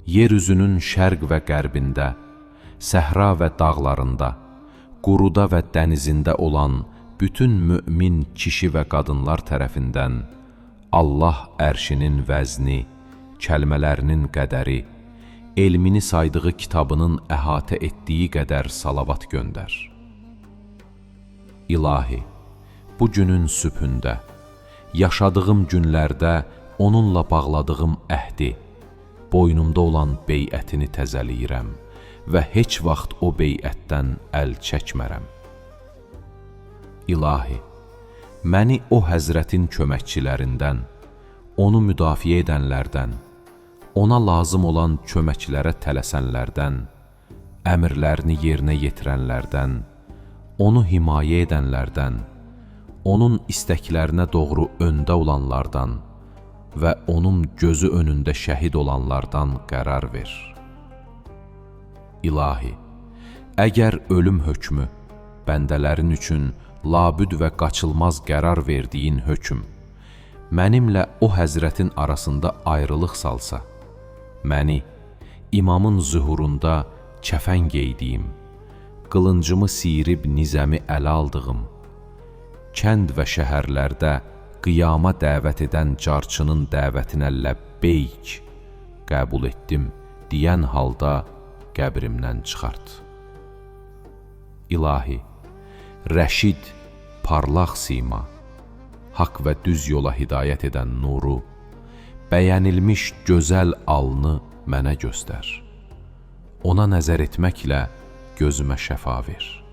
yer üzünün şərq və qərbində, səhra və dağlarında, quruda və dənizində olan bütün mümin kişi və qadınlar tərəfindən Allah ərşinin vəzni, kəlmələrinin qədəri, elmini saydığı kitabının əhatə etdiyi qədər salavat göndər. İlahi, bu günün sübhündə, yaşadığım günlərdə onunla bağladığım əhdi, boynumda olan beyətini təzəliyirəm və heç vaxt o beyətdən əl çəkmərəm. İlahi, məni o həzrətin köməkçilərindən, onu müdafiə edənlərdən, ona lazım olan köməklərə tələsənlərdən, əmrlərini yerinə yetirənlərdən, onu himayə edənlərdən, onun istəklərinə doğru öndə olanlardan və onun gözü önündə şəhid olanlardan qərar ver. İlahi, əgər ölüm hökmü, bəndələrin üçün labüd və qaçılmaz qərar verdiyin hökm, mənimlə o həzrətin arasında ayrılıq salsa, məni imamın zühurunda kəfən geydiyim, qılıncımı siyirib nizəmi ələ aldığım, kənd və şəhərlərdə qiyama dəvət edən carçının dəvətinə ləbbeyk qəbul etdim deyən halda qəbrimdən çıxart. İlahi, rəşid, parlaq sima, haqq və düz yola hidayət edən nuru, bəyənilmiş gözəl alnı mənə göstər. Ona nəzər etməklə gözümə şəfa ver.